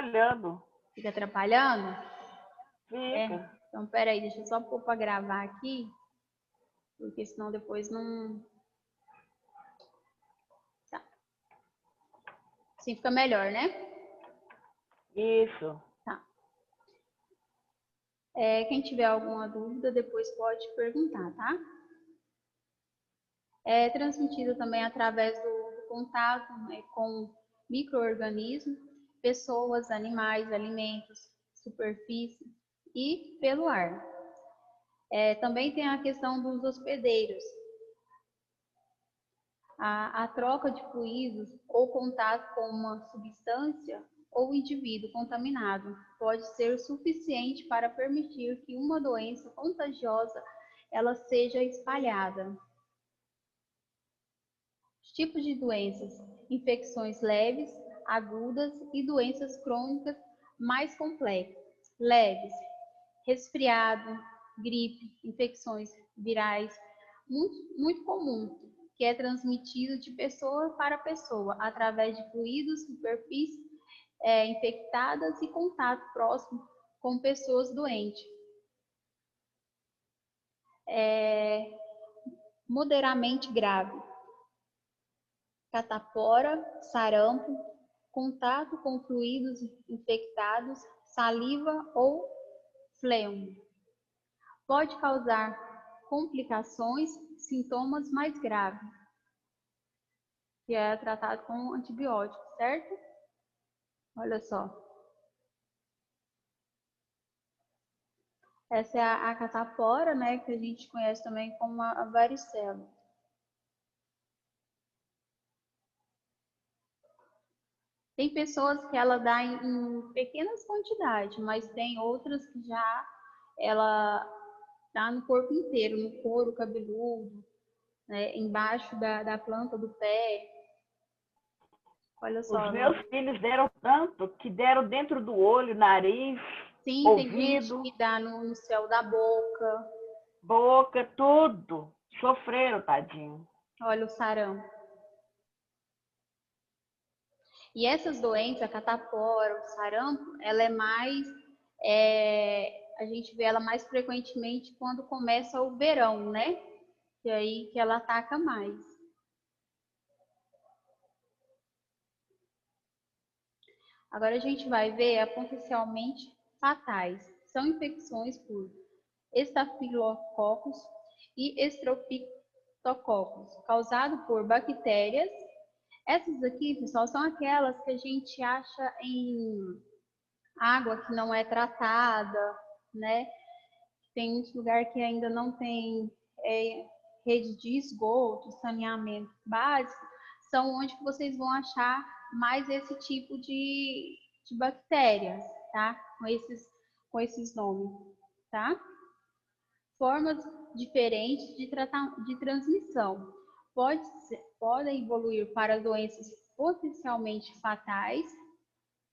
atrapalhando. Fica atrapalhando? Fica. Então, peraí, deixa eu só pôr para gravar aqui, porque senão depois não... Tá. Assim fica melhor, né? Isso. Tá. Quem tiver alguma dúvida, depois pode perguntar, tá? É transmitido também através do contato, né, com micro-organismos, pessoas, animais, alimentos, superfície e pelo ar. Também tem a questão dos hospedeiros. A troca de fluidos ou contato com uma substância ou indivíduo contaminado pode ser suficiente para permitir que uma doença contagiosa ela seja espalhada. Os tipos de doenças: infecções leves, agudas e doenças crônicas mais complexas. Leves: resfriado, gripe, infecções virais, muito comum, que é transmitido de pessoa para pessoa, através de fluidos, superfícies infectadas e contato próximo com pessoas doentes. Moderadamente grave: catapora, sarampo, contato com fluidos infectados, saliva ou flema. Pode causar complicações, sintomas mais graves, que é tratado com antibióticos, certo? Olha só. Essa é a catapora, né, que a gente conhece também como a varicela. Tem pessoas que ela dá em pequenas quantidades, mas tem outras que já ela dá no corpo inteiro, no couro cabeludo, né, embaixo da planta do pé. Olha só. Os meus filhos deram tanto que deram dentro do olho, nariz, Sim, ouvido. tem gente que dá no céu da boca. Boca, tudo. Sofreram, tadinho. Olha o sarampo. E essas doenças, a catapora, o sarampo, ela é mais... a gente vê ela mais frequentemente quando começa o verão, né? E aí que ela ataca mais. Agora a gente vai ver a potencialmente fatais. São infecções por estafilococcus e estreptococcus, causado por bactérias. Essas aqui, pessoal, são aquelas que a gente acha em água que não é tratada, né? Tem muitos lugares que ainda não tem rede de esgoto, saneamento básico, são onde que vocês vão achar mais esse tipo de bactérias, tá? Com esses nomes, tá? Formas diferentes de transmissão. Podem evoluir para doenças potencialmente fatais,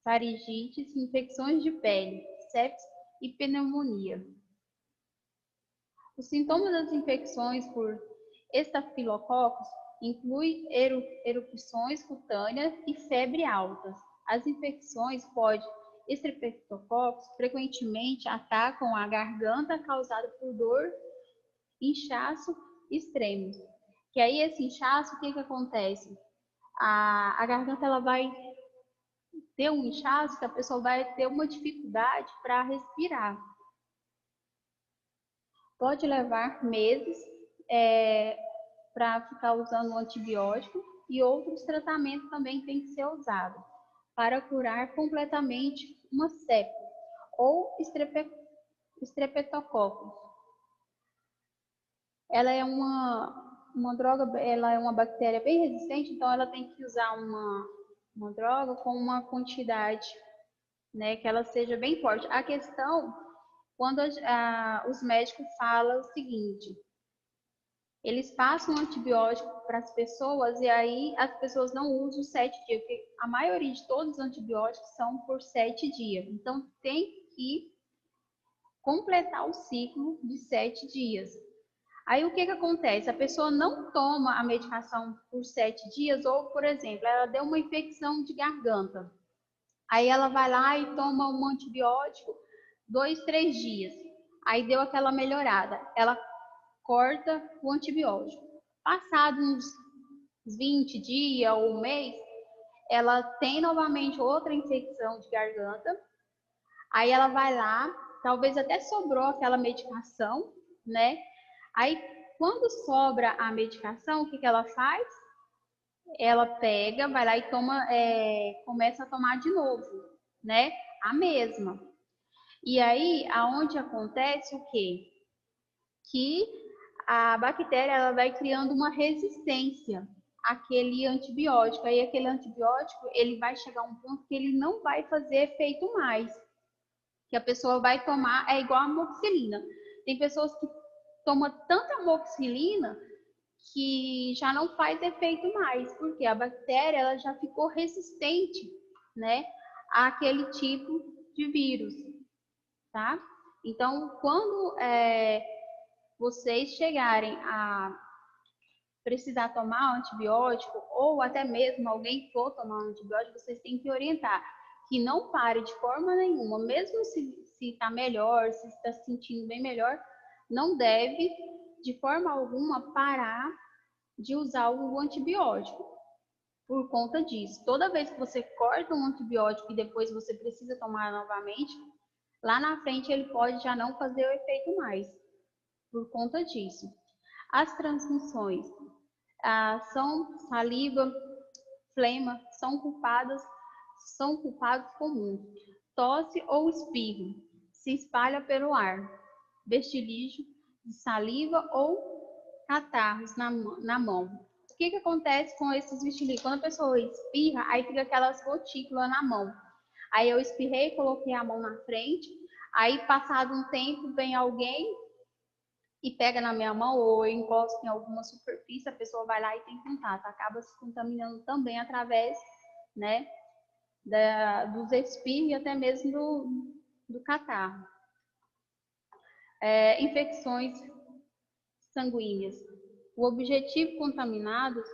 faringites, infecções de pele, sepsis e pneumonia. Os sintomas das infecções por estafilococos incluem erupções cutâneas e febre altas. As infecções estreptococos frequentemente atacam a garganta causada por dor, inchaço extremos. Que aí esse inchaço, o que acontece? A garganta ela vai ter um inchaço que a pessoa vai ter uma dificuldade para respirar. Pode levar meses para ficar usando um antibiótico e outros tratamentos também têm que ser usados para curar completamente uma sepse ou estreptococcus. Ela é uma droga, ela é uma bactéria bem resistente, então ela tem que usar uma droga com uma quantidade, né, que ela seja bem forte. A questão, quando os médicos falam o seguinte, eles passam um antibiótico para as pessoas e aí as pessoas não usam 7 dias, porque a maioria de todos os antibióticos são por 7 dias. Então, tem que completar o ciclo de 7 dias. Aí, o que acontece? A pessoa não toma a medicação por 7 dias ou, por exemplo, ela deu uma infecção de garganta. Aí ela vai lá e toma um antibiótico 2, 3 dias. Aí deu aquela melhorada. Ela corta o antibiótico. Passado uns 20 dias ou um mês, ela tem novamente outra infecção de garganta. Aí ela vai lá, talvez até sobrou aquela medicação, né? Aí quando sobra a medicação, o que ela faz? Ela pega, vai lá e toma, começa a tomar de novo, né? A mesma. E aí, aonde acontece o quê? Que a bactéria ela vai criando uma resistência àquele antibiótico. Aí aquele antibiótico, ele vai chegar a um ponto que ele não vai fazer efeito mais. Que a pessoa vai tomar, é igual a amoxicilina. Tem pessoas que tomam tanta amoxicilina que já não faz efeito mais, porque a bactéria ela já ficou resistente, né, àquele tipo de vírus, tá? Então, quando vocês chegarem a precisar tomar antibiótico, ou até mesmo alguém for tomar um antibiótico, vocês têm que orientar que não pare de forma nenhuma, mesmo se está melhor, se está se sentindo bem melhor, não deve de forma alguma parar de usar o antibiótico por conta disso. Toda vez que você corta um antibiótico e depois você precisa tomar novamente, lá na frente ele pode já não fazer o efeito mais por conta disso. As transmissões são saliva, flema, são culpados comuns. Tosse ou espirro se espalha pelo ar. Vestilígio de saliva ou catarros na mão. O que acontece com esses vestilígios? Quando a pessoa espirra, aí fica aquelas gotículas na mão. Aí eu espirrei, coloquei a mão na frente, aí passado um tempo vem alguém e pega na minha mão ou eu encosto em alguma superfície, a pessoa vai lá e tem contato, acaba se contaminando também através, né, dos espirros e até mesmo do catarro. Infecções sanguíneas. O objetivo contaminados,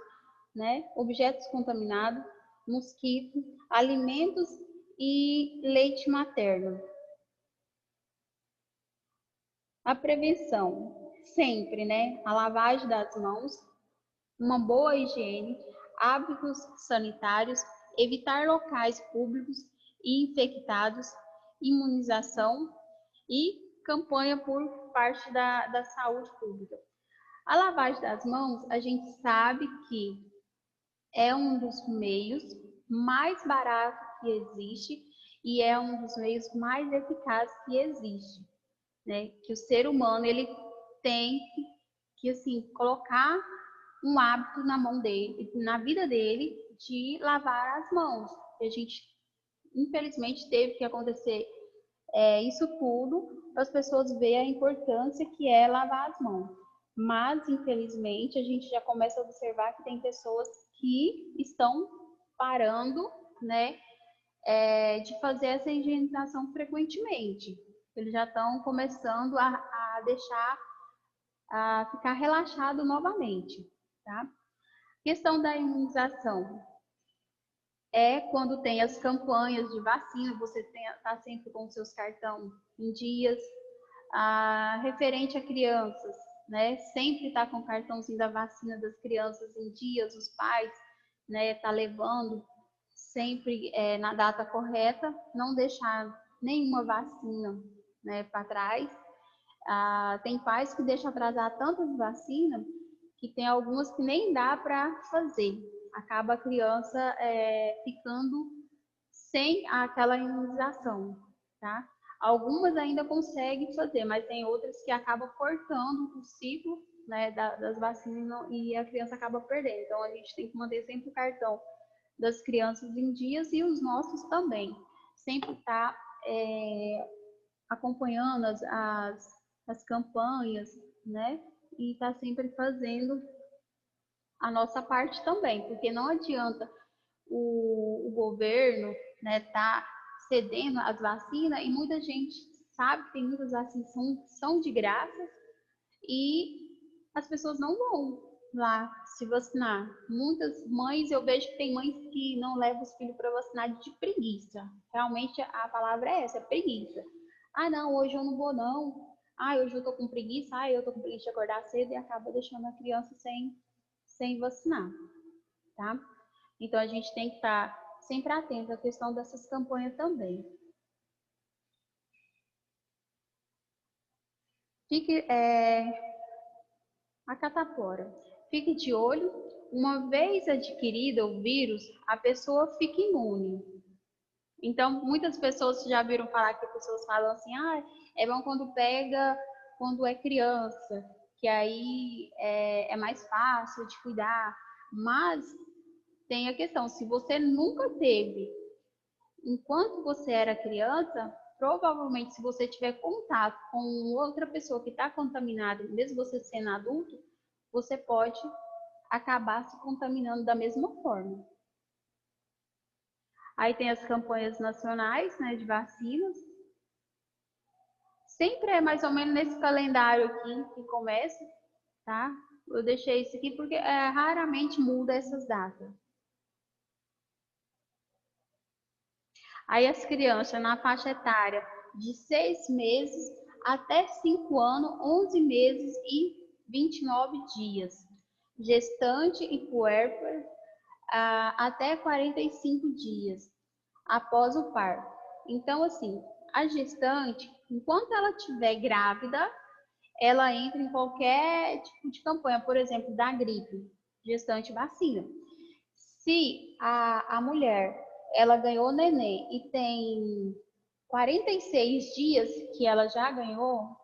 né, objetos contaminados, mosquito, alimentos e leite materno. A prevenção, sempre, né, a lavagem das mãos, uma boa higiene, hábitos sanitários, evitar locais públicos e infectados, imunização e campanha por parte da saúde pública. A lavagem das mãos, a gente sabe que é um dos meios mais baratos que existe e é um dos meios mais eficazes que existe, né? Que o ser humano ele tem que assim colocar um hábito na mão dele, na vida dele, de lavar as mãos. E a gente, infelizmente, teve que acontecer isso tudo para as pessoas verem a importância que é lavar as mãos. Mas, infelizmente, a gente já começa a observar que tem pessoas que estão parando, né, de fazer essa higienização frequentemente. Eles já estão começando a deixar, a ficar relaxado novamente, tá? Questão da imunização. Quando tem as campanhas de vacina, você está sempre com seus cartões em dias. Referente a crianças, né? Sempre está com o cartãozinho da vacina das crianças em dias, os pais, né? Tá levando sempre na data correta, não deixar nenhuma vacina, né, para trás. Tem pais que deixam atrasar tantas vacinas que tem algumas que nem dá para fazer. Acaba a criança ficando sem aquela imunização, tá? Algumas ainda conseguem fazer, mas tem outras que acabam cortando o ciclo, né, das vacinas e a criança acaba perdendo. Então, a gente tem que manter sempre o cartão das crianças em dias e os nossos também. Sempre estar acompanhando as campanhas, né? E estar sempre fazendo a nossa parte também, porque não adianta o governo, né, tá cedendo as vacinas e muita gente sabe que tem muitas vacinas são de graça e as pessoas não vão, lá se vacinar. Muitas mães, eu vejo que tem mães que não levam os filhos para vacinar de preguiça. Realmente a palavra é essa, é preguiça. Ah, não, hoje eu não vou não. Ah, hoje eu tô com preguiça. Ah, eu tô com preguiça de acordar cedo e acaba deixando a criança sem vacinar, tá? Então a gente tem que estar sempre atento à questão dessas campanhas também. Fique, a catapora. Fique de olho. Uma vez adquirido o vírus, a pessoa fica imune. Então, muitas pessoas já viram falar que pessoas falam assim, ah, é bom quando pega quando é criança, que aí é mais fácil de cuidar. Mas tem a questão, se você nunca teve, enquanto você era criança, provavelmente se você tiver contato com outra pessoa que está contaminada, mesmo você sendo adulto, você pode acabar se contaminando da mesma forma. Aí tem as campanhas nacionais, né, de vacinas. Sempre é mais ou menos nesse calendário aqui que começa, tá? Eu deixei isso aqui porque raramente muda essas datas. Aí as crianças na faixa etária de 6 meses até 5 anos, 11 meses e 29 dias. Gestante e puérpera até 45 dias após o parto. Então, assim, a gestante, enquanto ela estiver grávida, ela entra em qualquer tipo de campanha, por exemplo, da gripe, gestante vacina. Se a mulher, ela ganhou neném e tem 46 dias que ela já ganhou,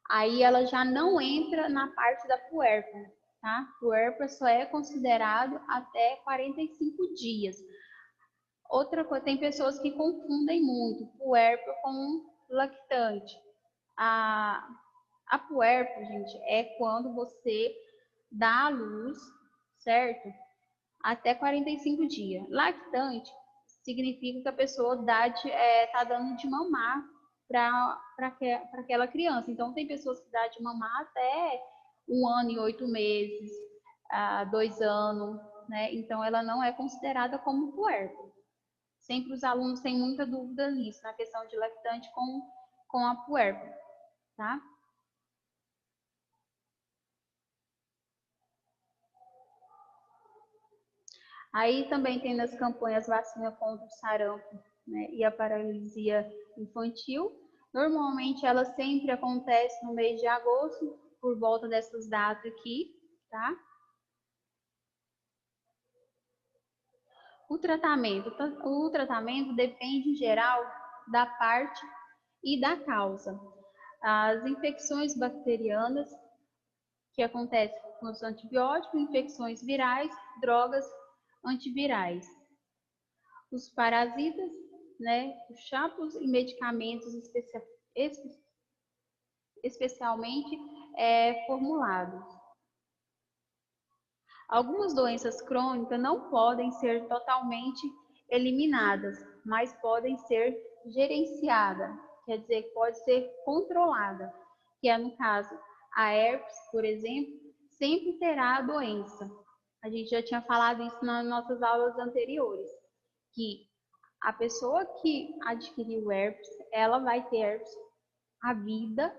aí ela já não entra na parte da puérpera, tá? Puérpera só é considerado até 45 dias. Outra coisa, tem pessoas que confundem muito puérpera com lactante. A puérpera, gente, é quando você dá à luz, certo? Até 45 dias. Lactante significa que a pessoa tá dando de mamar para aquela criança. Então, tem pessoas que dão de mamar até 1 ano e 8 meses, 2 anos, né? Então, ela não é considerada como puérpera. Sempre os alunos têm muita dúvida nisso, na questão de lactante com a puérpera, tá? Aí também tem nas campanhas vacina contra o sarampo, né, e a paralisia infantil. Normalmente ela sempre acontece no mês de agosto, por volta dessas datas aqui, tá? O tratamento depende em geral da parte e da causa. As infecções bacterianas que acontecem com os antibióticos, infecções virais, drogas antivirais. Os parasitas, né, os chapos e medicamentos especialmente formulados. Algumas doenças crônicas não podem ser totalmente eliminadas, mas podem ser gerenciadas, quer dizer, pode ser controlada, que é no caso a herpes, por exemplo, sempre terá a doença. A gente já tinha falado isso nas nossas aulas anteriores, que a pessoa que adquiriu herpes, ela vai ter herpes a vida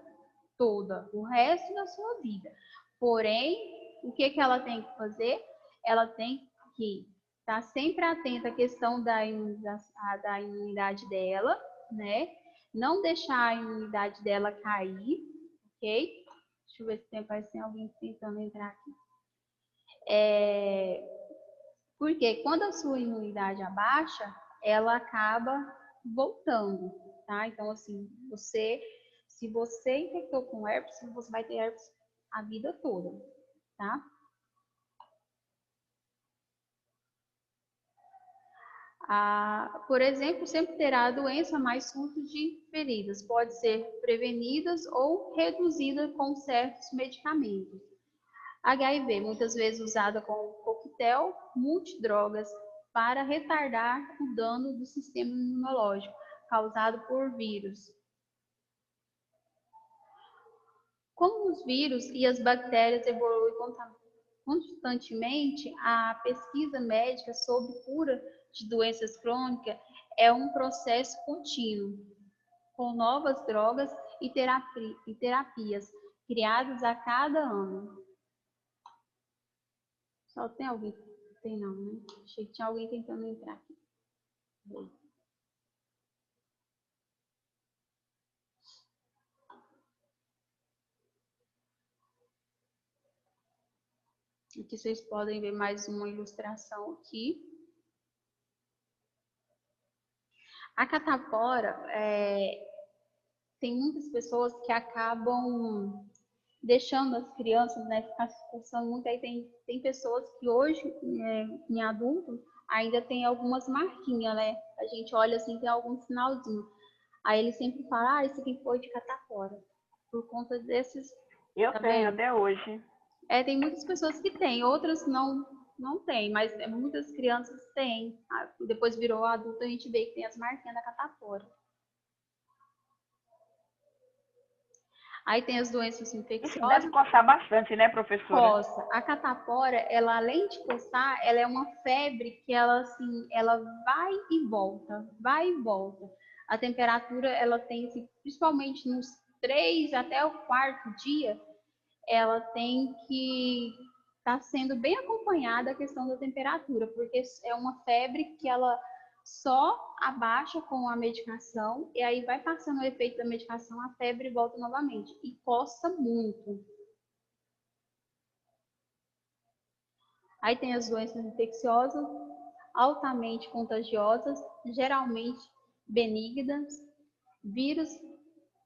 toda, o resto da sua vida. Porém, o que ela tem que fazer? Ela tem que estar sempre atenta à questão da imunidade dela, né? Não deixar a imunidade dela cair, ok? Deixa eu ver se tem alguém tentando entrar aqui. Porque quando a sua imunidade abaixa, ela acaba voltando, tá? Então, assim, se você infectou com herpes, você vai ter herpes a vida toda, tá? Por exemplo, sempre terá a doença mais surtos de feridas, pode ser prevenidas ou reduzidas com certos medicamentos. HIV, muitas vezes usada como coquetel multidrogas para retardar o dano do sistema imunológico causado por vírus. Como os vírus e as bactérias evoluem constantemente, a pesquisa médica sobre cura de doenças crônicas é um processo contínuo, com novas drogas e terapias criadas a cada ano. Só tem alguém? Tem não, né? Achei que tinha alguém tentando entrar aqui. Aqui vocês podem ver mais uma ilustração aqui. A catapora, tem muitas pessoas que acabam deixando as crianças, né, ficar se esforçando muito. Aí tem pessoas que hoje, em adulto, ainda tem algumas marquinhas, né? A gente olha assim, tem algum sinalzinho. Aí ele sempre fala, isso aqui foi de catapora. Por conta desses... Eu tá tenho vendo? até hoje. Tem muitas pessoas que têm, outras não tem, mas muitas crianças têm. Depois virou adulto, a gente vê que tem as marquinhas da catapora. Aí tem as doenças infecciosas. Isso deve coçar bastante, né, professora? Coça. A catapora, ela além de coçar, ela é uma febre que ela assim, ela vai e volta, vai e volta. A temperatura, ela tem, assim, principalmente nos 3 até o 4º dia, ela tem que estar sendo bem acompanhada a questão da temperatura, porque é uma febre que ela só abaixa com a medicação e aí vai passando o efeito da medicação, a febre volta novamente e coça muito. Aí tem as doenças infecciosas, altamente contagiosas, geralmente benignas, vírus,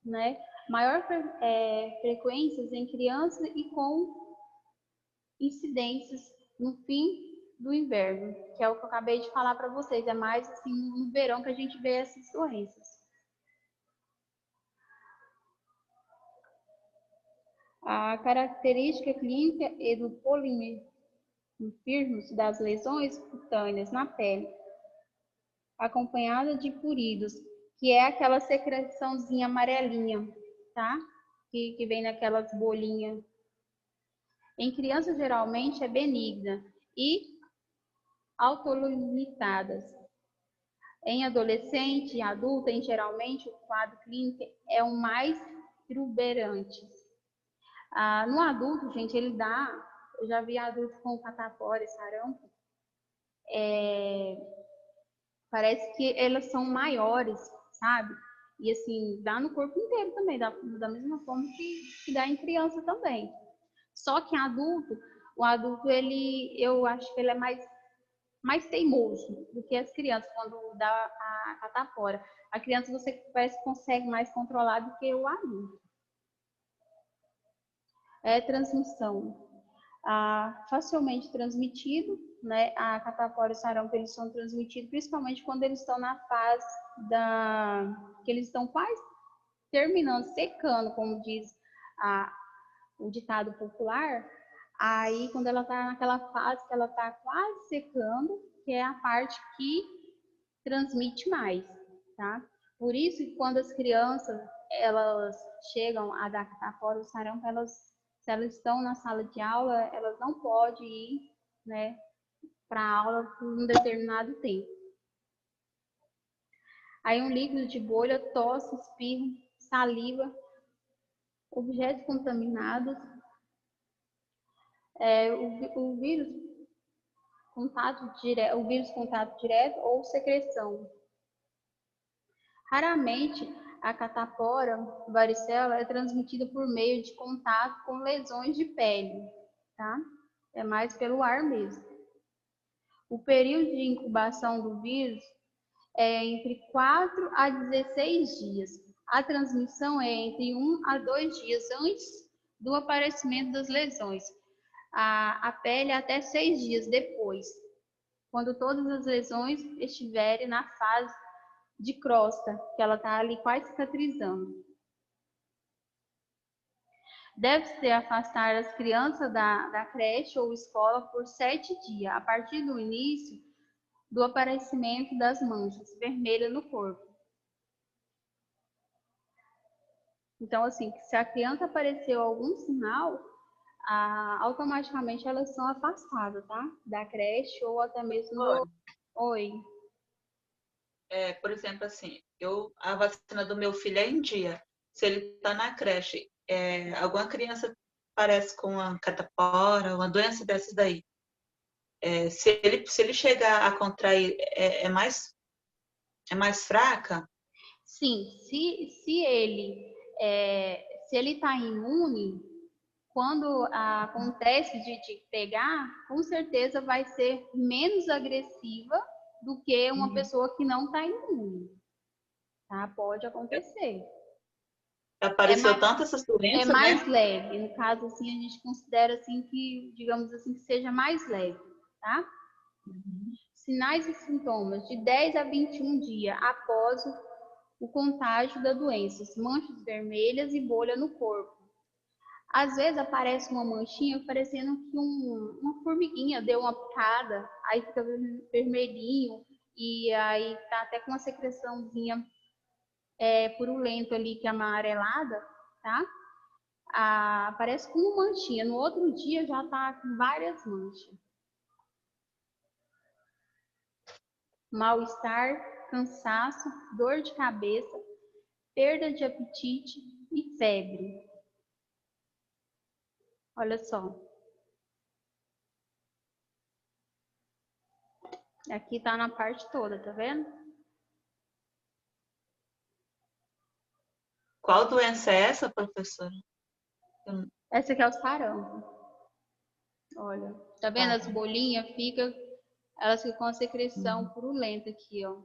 né? Maior frequências em crianças e com incidências no fim do inverno, que é o que eu acabei de falar para vocês. É mais assim no verão que a gente vê essas doenças. A característica clínica é do polímero das lesões cutâneas na pele, acompanhada de puridos, que é aquela secreçãozinha amarelinha, tá? Que vem naquelas bolinhas. Em crianças, geralmente, é benigna e autolimitadas. Em adolescente e adulta, geralmente, o quadro clínico é o mais exuberante. No adulto, gente, ele dá... Eu já vi adultos com catapora e sarampo. Parece que elas são maiores, sabe? E assim, dá no corpo inteiro também, da mesma forma que dá em criança também. Só que o adulto, eu acho que ele é mais teimoso do que as crianças, quando dá a catapora. A criança você parece que consegue mais controlar do que o adulto. Transmissão. Facilmente transmitido, né? A catapora e o sarampo, eles são transmitidos principalmente quando eles estão na fase que eles estão quase terminando, secando, como diz o ditado popular. Aí, quando ela está naquela fase que ela está quase secando, que é a parte que transmite mais, tá? Por isso que quando as crianças, elas chegam a dar catapora ou sarampo, se elas estão na sala de aula, elas não podem ir, né, para a aula por um determinado tempo. Aí um líquido de bolha, tosse, espirro, saliva, objetos contaminados, o vírus contato direto ou secreção. Raramente a catapora, varicela, é transmitida por meio de contato com lesões de pele, tá? É mais pelo ar mesmo. O período de incubação do vírus é entre 4 a 16 dias. A transmissão é entre 1 a 2 dias antes do aparecimento das lesões. A pele até 6 dias depois, quando todas as lesões estiverem na fase de crosta, que ela está ali quase cicatrizando. Deve-se afastar as crianças da creche ou escola por 7 dias, a partir do início do aparecimento das manchas vermelhas no corpo. Então, assim, se a criança apareceu algum sinal, automaticamente elas são afastadas, tá? Da creche ou até mesmo do... Olha, Oi. por exemplo, assim, a vacina do meu filho é em dia. Se ele está na creche, alguma criança parece com uma catapora, uma doença dessas daí, se ele chegar a contrair, é mais fraca? Sim, se ele se ele está imune, quando acontece de pegar, com certeza vai ser menos agressiva do que uma Uhum. pessoa que não está imune, tá? Pode acontecer. É Apareceu mais, tanto essas é doenças, mais né? leve. No caso, assim, a gente considera assim que, digamos assim, que seja mais leve, tá? Uhum. Sinais e sintomas de 10 a 21 dias após o contágio da doença, manchas vermelhas e bolha no corpo. Às vezes aparece uma manchinha parecendo que uma formiguinha deu uma picada, aí fica vermelhinho e aí tá até com uma secreçãozinha purulento ali que é amarelada, tá? Aparece com uma manchinha, no outro dia já tá com várias manchas. Mal-estar, cansaço, dor de cabeça, perda de apetite e febre. Olha só. Aqui tá na parte toda, tá vendo? Qual doença é essa, professora? Essa aqui é o sarampo. Olha, tá vendo as bolinhas? Elas ficam com a secreção purulenta aqui, ó.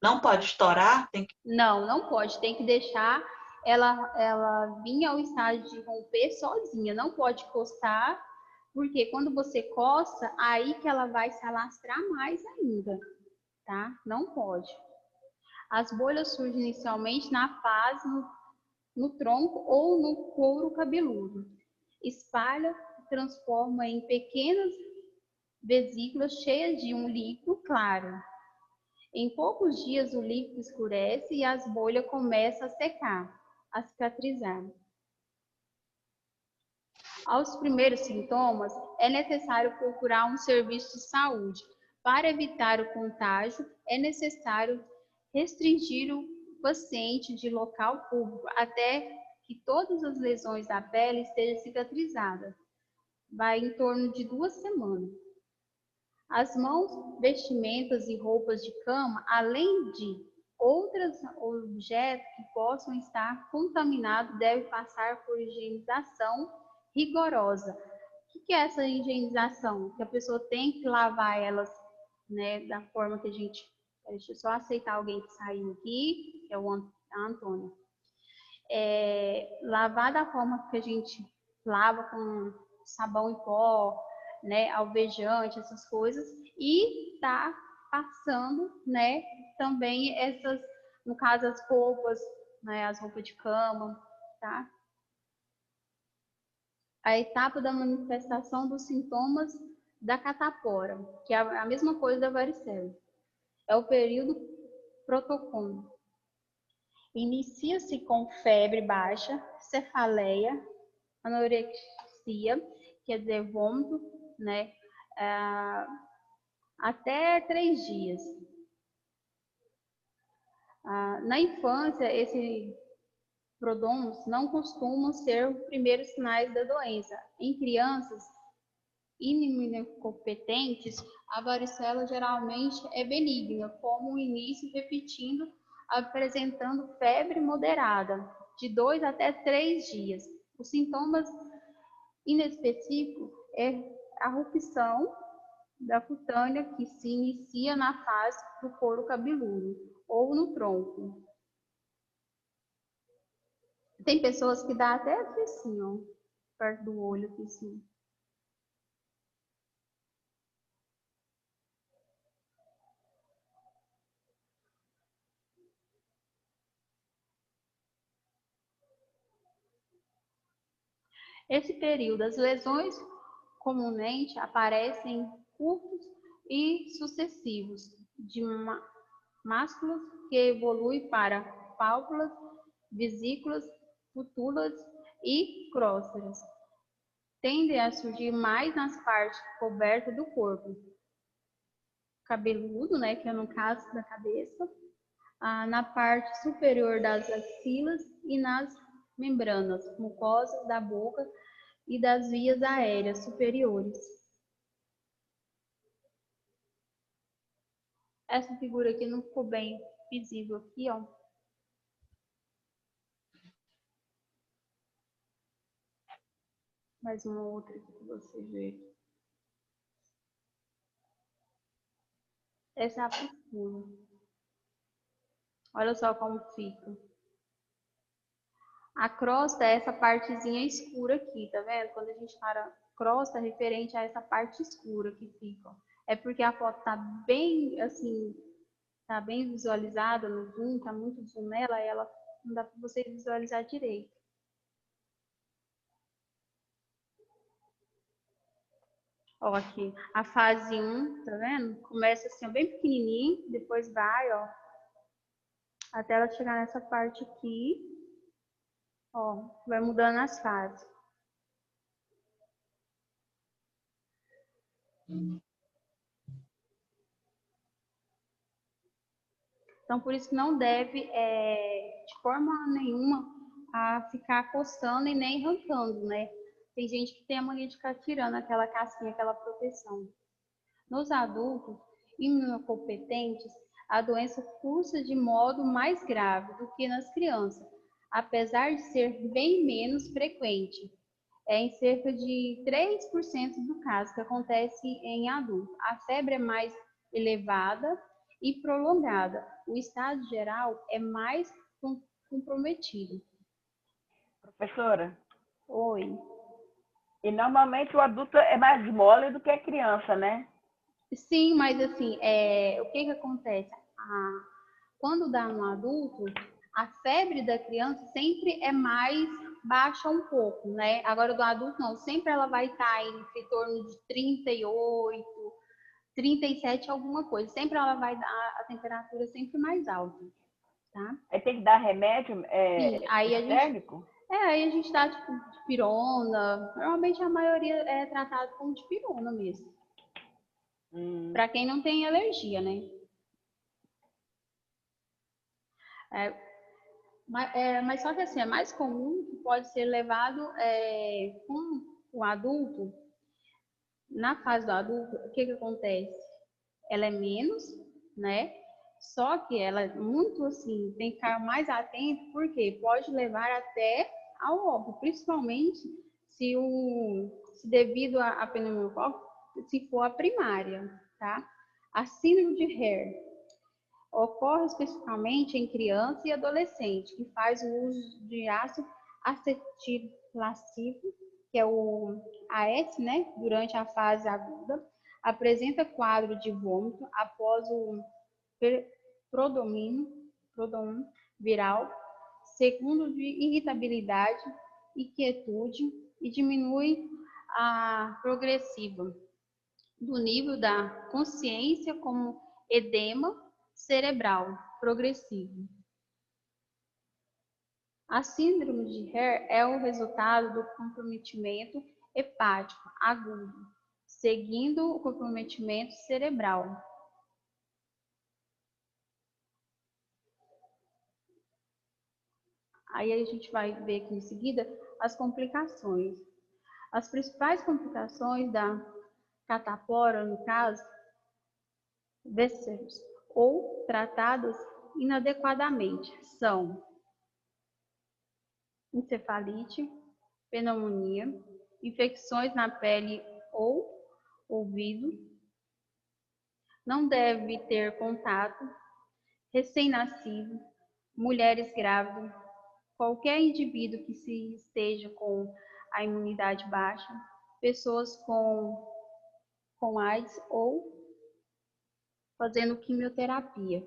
Não pode estourar? Tem que... Não, não pode. Tem que deixar ela vir ao estágio de romper sozinha. Não pode coçar, porque quando você coça, aí que ela vai se alastrar mais ainda, tá? Não pode. As bolhas surgem inicialmente na fase no tronco ou no couro cabeludo. Espalha e transforma em pequenas vesículas cheias de um líquido claro. Em poucos dias o líquido escurece e as bolhas começam a secar, a cicatrizar. Aos primeiros sintomas, é necessário procurar um serviço de saúde. Para evitar o contágio, é necessário restringir o paciente de local público até que todas as lesões da pele estejam cicatrizadas. Vai em torno de 2 semanas. As mãos, vestimentas e roupas de cama, além de outros objetos que possam estar contaminados, devem passar por higienização rigorosa. O que é essa higienização? Que a pessoa tem que lavar elas, né, da forma que a gente... Deixa eu só aceitar alguém que saiu aqui, que é a Antônia. Lavar da forma que a gente lava com sabão em pó, né, alvejante, essas coisas, e tá passando, né, também essas, no caso, as roupas, né, as roupas de cama, tá? A etapa da manifestação dos sintomas da catapora, que é a mesma coisa da varicela. É o período protocônico. Inicia-se com febre baixa, cefaleia, anorexia, quer dizer, vômito, né? Até 3 dias. Na infância, esses prodromas não costumam ser os primeiros sinais da doença. Em crianças imunocompetentes, a varicela geralmente é benigna, como o início repetindo, apresentando febre moderada, de 2 até 3 dias. Os sintomas inespecíficos é a erupção da cutânea que se inicia na fase do couro cabeludo ou no tronco. Tem pessoas que dá até assim, ó, perto do olho, assim. Esse período, as lesões comumente aparecem curtos e sucessivos, de másculas que evoluem para pálpulas, vesículas, fútulas e crósteras. Tendem a surgir mais nas partes cobertas do corpo. Cabeludo, né, que é no caso da cabeça, na parte superior das axilas e nas membranas mucosas da boca e das vias aéreas superiores. Essa figura aqui não ficou bem visível aqui, ó. Mais uma outra aqui para você ver. Essa é a postura. Olha só como fica. A crosta é essa partezinha escura aqui, tá vendo? Quando a gente fala crosta, é referente a essa parte escura que fica. É porque a foto tá bem, assim, tá bem visualizada no zoom, tá muito zoom nela, ela não dá para você visualizar direito. Ó, aqui, a fase 1, tá vendo? Começa assim, ó, bem pequenininho, depois vai, ó, até ela chegar nessa parte aqui, ó, vai mudando as fases. Então, por isso que não deve, de forma nenhuma, a ficar coçando e nem arrancando, né? Tem gente que tem a mania de ficar tirando aquela casquinha, aquela proteção. Nos adultos imunocompetentes, a doença cursa de modo mais grave do que nas crianças, apesar de ser bem menos frequente. É em cerca de 3% do caso que acontece em adulto. A febre é mais elevada e prolongada. O estado geral é mais comprometido. Professora, Oi. e normalmente o adulto é mais mole do que a criança, né? Sim, mas assim, o que acontece? Quando dá um adulto, a febre da criança sempre é mais baixa um pouco, né? Agora do adulto não, sempre ela vai estar em torno de 38, 37 alguma coisa. Sempre ela vai dar a temperatura sempre mais alta, tá? Aí tem que dar remédio Sim, térmico? aí a gente dá tipo dipirona. Normalmente a maioria é tratado com dipirona mesmo. Para quem não tem alergia, né? Mas só que assim, é mais comum que pode ser levado com o adulto. Na fase do adulto, o que acontece? Ela é menos, né? Só que ela é muito assim, tem que ficar mais atento, porque pode levar até ao óbito, principalmente se devido à pneumococo, se for a primária, tá? A síndrome de Hare ocorre especificamente em criança e adolescente que faz o uso de ácido acetilsalicílico, que é o AS, né, durante a fase aguda, apresenta quadro de vômito após o prodromínio viral, segundo de irritabilidade e quietude, e diminui a progressiva do nível da consciência como edema cerebral progressivo. A síndrome de Hare é o resultado do comprometimento hepático agudo, seguindo o comprometimento cerebral. Aí a gente vai ver aqui em seguida as complicações. As principais complicações da catapora, no caso, VSERS, ou tratadas inadequadamente, são encefalite, pneumonia, infecções na pele ou ouvido, não deve ter contato, recém-nascido, mulheres grávidas, qualquer indivíduo que se esteja com a imunidade baixa, pessoas com AIDS ou fazendo quimioterapia.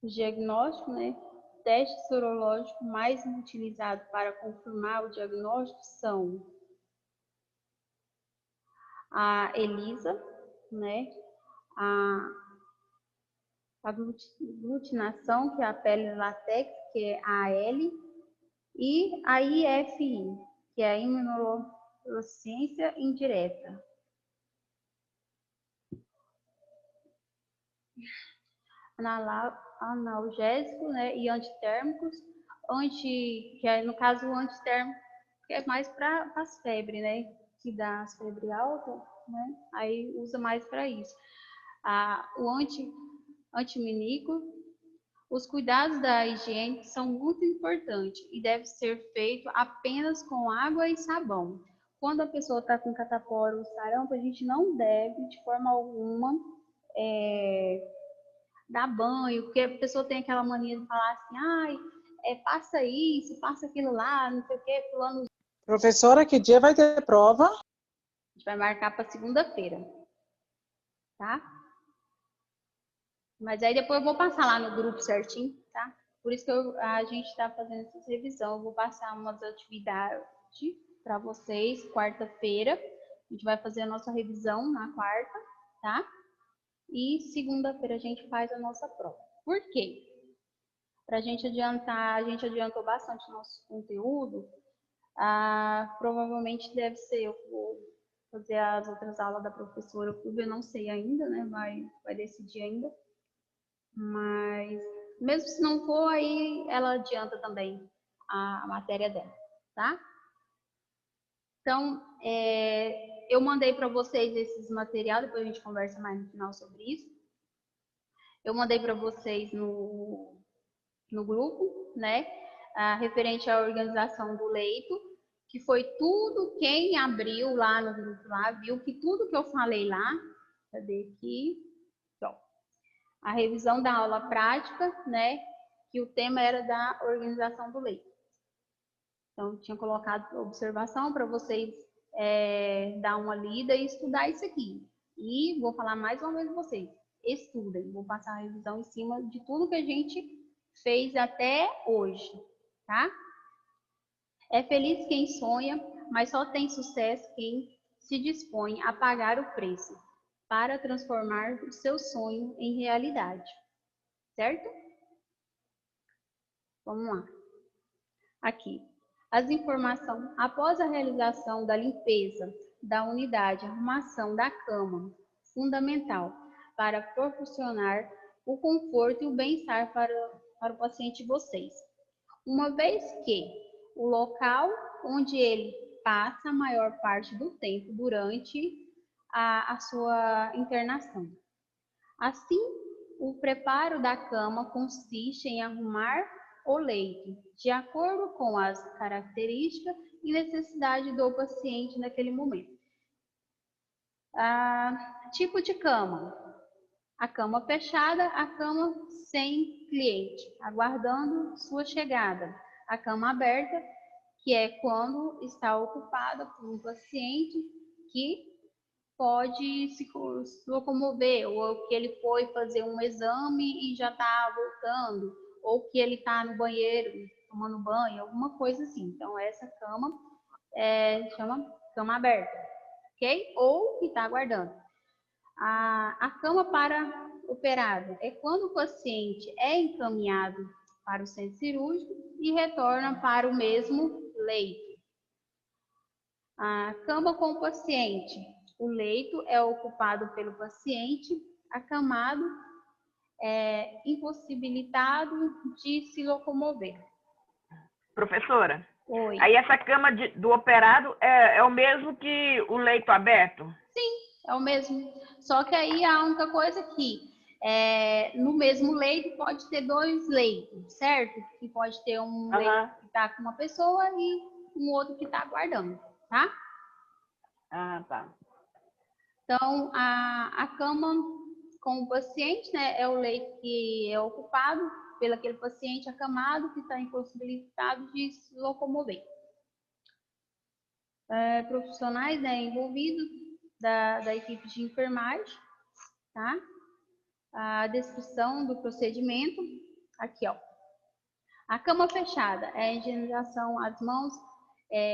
O diagnóstico, né? Teste sorológico mais utilizado para confirmar o diagnóstico são a ELISA, né? A glutinação, que é a pele latex, que é a AL, E a IFI, que é a imunofluorescência indireta. Analgésico, né, e antitérmicos, que é, no caso, o antitérmico, que é mais para as febres, né, que dá as febres altas, né, aí usa mais para isso. O antiminico, os cuidados da higiene são muito importantes e deve ser feito apenas com água e sabão. Quando a pessoa está com catapora ou sarampo, a gente não deve, de forma alguma, dar banho, porque a pessoa tem aquela mania de falar assim, ai, passa isso, passa aquilo lá, não sei o que, fulano. Professora, que dia vai ter prova? A gente vai marcar para segunda-feira, tá? Mas aí depois eu vou passar lá no grupo certinho, tá? Por isso que a gente está fazendo essa revisão. Eu vou passar umas atividades para vocês, quarta-feira. A gente vai fazer a nossa revisão na quarta, tá? E segunda-feira a gente faz a nossa prova. Por quê? Para a gente adiantar, a gente adiantou bastante nosso conteúdo. Provavelmente deve ser, eu vou fazer as outras aulas da professora Cúbia, eu não sei ainda, né? Vai decidir ainda. Mas, mesmo se não for, aí ela adianta também a matéria dela, tá? Então, eu mandei para vocês esses materiais, depois a gente conversa mais no final sobre isso. Eu mandei para vocês no grupo, né? Referente à organização do leito, que foi tudo quem abriu lá no grupo, lá, viu que tudo que eu falei lá, cadê aqui? Então, a revisão da aula prática, né? Que o tema era da organização do leito. Então, tinha colocado observação para vocês dar uma lida e estudar isso aqui. E vou falar mais uma vez para vocês, estudem, vou passar a revisão em cima de tudo que a gente fez até hoje, tá? É feliz quem sonha, mas só tem sucesso quem se dispõe a pagar o preço para transformar o seu sonho em realidade, certo? Vamos lá. Aqui. As informações após a realização da limpeza da unidade, arrumação da cama, fundamental para proporcionar o conforto e o bem-estar para o paciente de vocês. Uma vez que o local onde ele passa a maior parte do tempo durante a sua internação. Assim, o preparo da cama consiste em arrumar o leito, de acordo com as características e necessidade do paciente naquele momento. Tipo de cama. A cama fechada, a cama sem cliente, aguardando sua chegada. A cama aberta, que é quando está ocupada por um paciente que pode se locomover, ou que ele foi fazer um exame e já está voltando, ou que ele está no banheiro tomando banho, alguma coisa assim. Então, essa cama chama cama aberta, ok? Ou que está aguardando. A cama para operado é quando o paciente é encaminhado para o centro cirúrgico e retorna para o mesmo leito. A cama com o paciente. O leito é ocupado pelo paciente acamado, impossibilitado de se locomover. Professora, Oi. aí essa cama do operado é o mesmo que o leito aberto? Sim, é o mesmo. Só que aí a única coisa que no mesmo leito pode ter dois leitos, certo? Que pode ter um leito que está com uma pessoa e um outro que está aguardando, tá? Tá. Então, a cama com o paciente, né, é o leito que é ocupado pelo aquele paciente acamado que está impossibilitado de se locomover. Profissionais, né, envolvidos da equipe de enfermagem, tá? A descrição do procedimento, aqui, ó. A cama fechada é a higienização às mãos,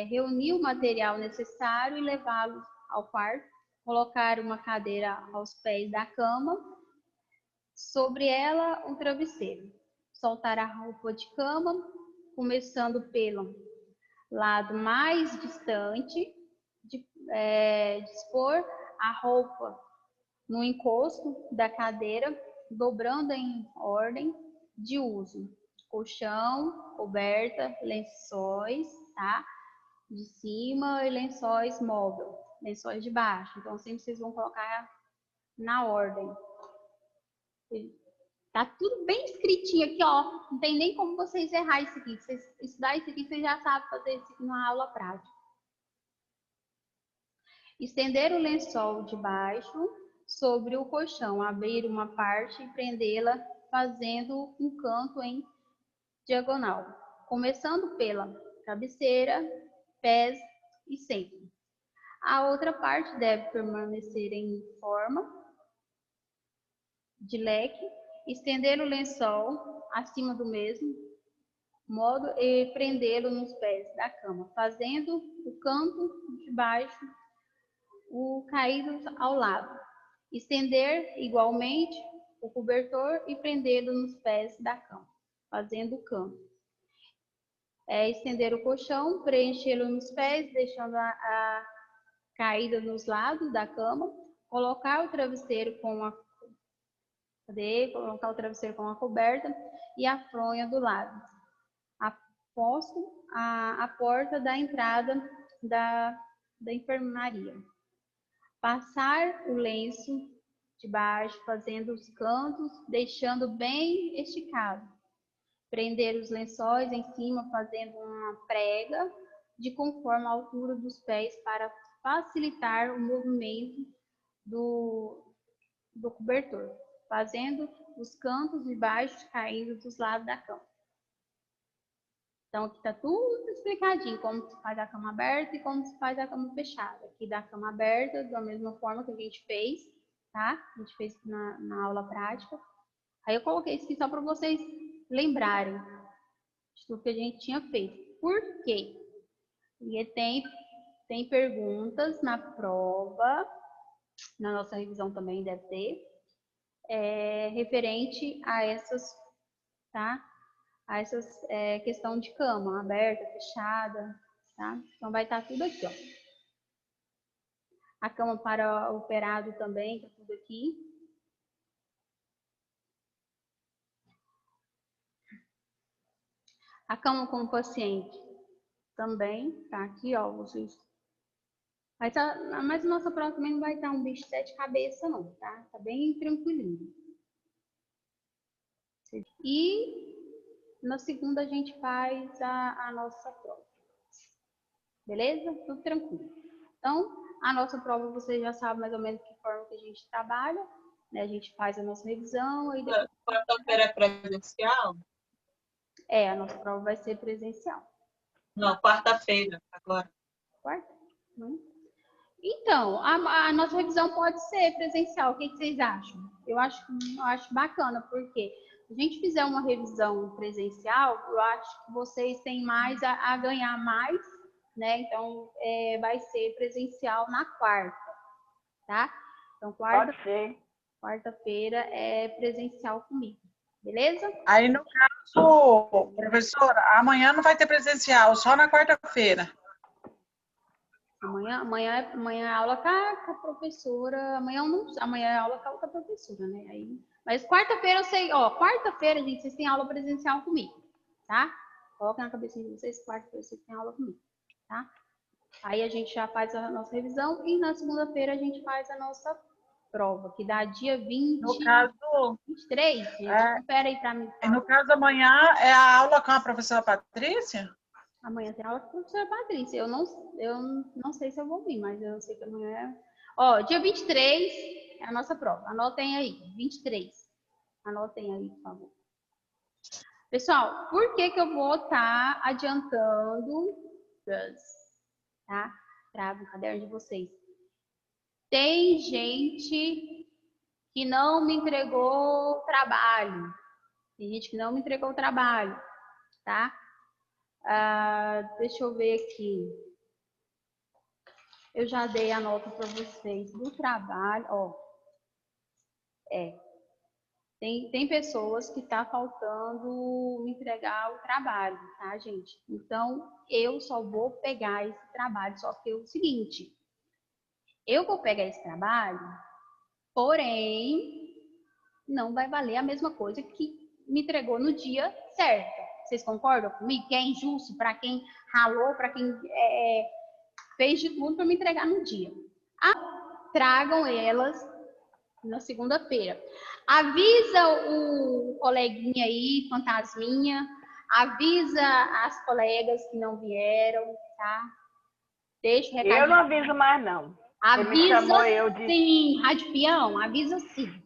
reunir o material necessário e levá-lo ao quarto, colocar uma cadeira aos pés da cama, sobre ela um travesseiro, soltar a roupa de cama começando pelo lado mais distante, dispor a roupa no encosto da cadeira, dobrando em ordem de uso. Colchão, coberta, lençóis, tá? De cima e lençóis móvel, lençóis de baixo. Então, sempre vocês vão colocar na ordem. Tá tudo bem escritinho aqui, ó. Não tem nem como vocês errar isso aqui. Se vocês estudar isso aqui, vocês já sabem fazer isso aqui numa aula prática. Estender o lençol de baixo sobre o colchão, abrir uma parte e prendê-la fazendo um canto em diagonal, começando pela cabeceira, pés e centro. A outra parte deve permanecer em forma de leque, estender o lençol acima do mesmo modo e prendê-lo nos pés da cama, fazendo o canto de baixo o caído ao lado. Estender igualmente o cobertor e prendê-lo nos pés da cama, fazendo o canto. Estender o colchão, preenchê-lo nos pés, deixando a caída nos lados da cama, colocar o travesseiro com a coberta e a fronha do lado. Aposto a porta da entrada da enfermaria. Passar o lenço de baixo, fazendo os cantos, deixando bem esticado. Prender os lençóis em cima, fazendo uma prega de conforme a altura dos pés para facilitar o movimento do cobertor, fazendo os cantos de baixo caindo dos lados da cama. Então, aqui está tudo explicadinho, como se faz a cama aberta e como se faz a cama fechada. Aqui da cama aberta, da mesma forma que a gente fez, tá? A gente fez na aula prática. Aí eu coloquei isso aqui só para vocês lembrarem de tudo que a gente tinha feito. Por quê? Porque tem perguntas na prova, na nossa revisão também deve ter, referente a essas, tá? A essas questão de cama, aberta, fechada, tá? Então vai estar tudo aqui, ó. A cama para operado também, tá tudo aqui. A cama com o paciente também tá aqui, ó. Vocês. Mas a nossa prova também não vai estar um bicho de 7 cabeças, não, tá? Tá bem tranquilinho. E na segunda a gente faz a nossa prova. Beleza? Tudo tranquilo. Então, a nossa prova vocês já sabem mais ou menos que forma que a gente trabalha, né? A gente faz a nossa revisão e depois... Quarta-feira é presencial? A nossa prova vai ser presencial. Não, quarta-feira, agora. Quarta? Então, a nossa revisão pode ser presencial. O que vocês acham? Eu acho bacana, porque se a gente fizer uma revisão presencial, eu acho que vocês têm mais a ganhar mais, né? Então, vai ser presencial na quarta, tá? Então, quarta-feira é presencial comigo, beleza? Aí, no caso, professora, amanhã não vai ter presencial, só na quarta-feira. Amanhã a aula com a professora. Amanhã a aula com a outra professora, né? Mas quarta-feira eu sei, ó, quarta-feira, gente, vocês têm aula presencial comigo, tá? Coloca na cabecinha de vocês, quarta-feira vocês têm aula comigo, tá? Aí a gente já faz a nossa revisão e na segunda-feira a gente faz a nossa prova, que dá dia 20, no caso, 23, gente. Espera aí pra mim. No caso, amanhã é a aula com a professora Patrícia? Amanhã tem aula com a professora Patrícia. Eu não sei se eu vou vir, mas eu sei que amanhã é... Ó, dia 23 é a nossa prova. Anotem aí, 23. Anotem aí, por favor. Pessoal, por que eu vou estar adiantando, tá? Trava o caderno de vocês. Tem gente que não me entregou o trabalho. Tem gente que não me entregou o trabalho, tá? Deixa eu ver aqui. Eu já dei a nota para vocês do trabalho, ó. Tem pessoas que tá faltando me entregar o trabalho, tá, gente? Então, eu só vou pegar esse trabalho, só que é o seguinte, eu vou pegar esse trabalho, porém, não vai valer a mesma coisa que me entregou no dia certo. Vocês concordam comigo? Que é injusto para quem ralou, para quem fez de tudo para me entregar no dia. Tragam elas na segunda-feira. Avisa o coleguinha aí, fantasminha, avisa as colegas que não vieram, tá? Deixa o recadinho. Eu não aviso mais, não. Ele me Avisa chamou, eu disse. sim, Rádio Peão, avisa sim.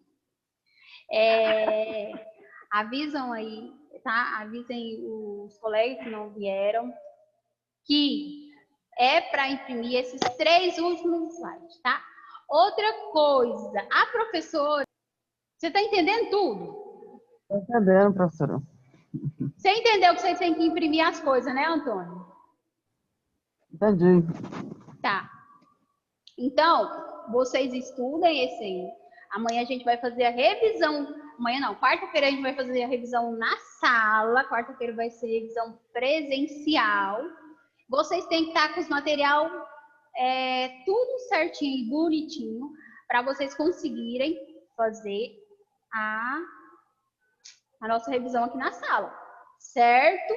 Avisam aí, tá? Avisem os colegas que não vieram que é para imprimir esses 3 últimos slides, tá? Outra coisa, a professora, você está entendendo tudo? Estou entendendo, professora. Você entendeu que você tem que imprimir as coisas, né, Antônio? Entendi. Tá. Então, vocês estudem esse aí. Amanhã a gente vai fazer a revisão. Amanhã não, quarta-feira a gente vai fazer a revisão na sala. Quarta-feira vai ser revisão presencial. Vocês têm que estar com os material tudo certinho e bonitinho para vocês conseguirem fazer a nossa revisão aqui na sala, certo?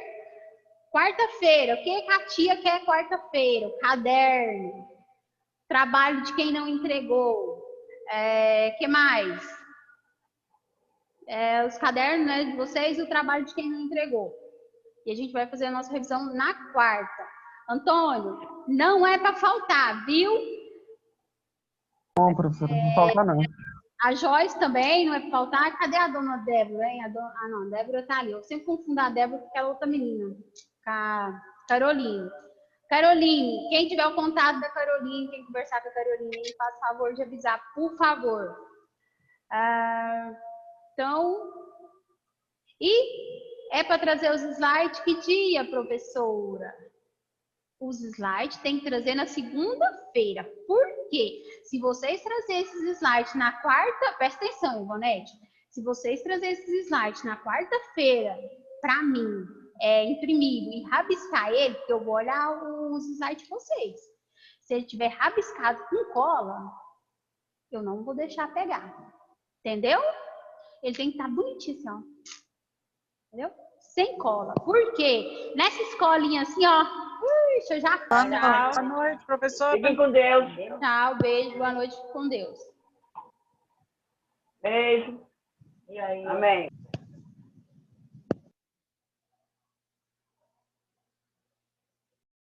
Quarta-feira, o que a tia quer quarta-feira? O caderno, trabalho de quem não entregou, que mais? Os cadernos, né, de vocês e o trabalho de quem não entregou. E a gente vai fazer a nossa revisão na quarta. Antônio, não é para faltar, viu? Bom, professora, não falta não. A Joyce também, não é para faltar. Cadê a dona Débora, hein? Não, a Débora tá ali. Eu sempre confundo a Débora com aquela outra menina, com a Caroline. Caroline, quem tiver o contato da Caroline, quem conversar com a Caroline, faz favor de avisar, por favor. Então, e é para trazer os slides que dia, professora? Os slides tem que trazer na segunda-feira. Por quê? Se vocês trazerem esses slides na quarta, presta atenção, Ivonete. Se vocês trazerem esses slides na quarta-feira, para mim, imprimido e rabiscar ele, porque eu vou olhar os slides de vocês. Se ele tiver rabiscado com cola, eu não vou deixar pegar. Entendeu? Ele tem que estar bonitinho, assim, ó. Entendeu? Sem cola. Por quê? Nessa escolinha assim, ó. Deixa eu já falar. Boa noite, professora. Fiquem com Deus. Tchau, beijo, boa noite com Deus. Beijo. E aí? Amém.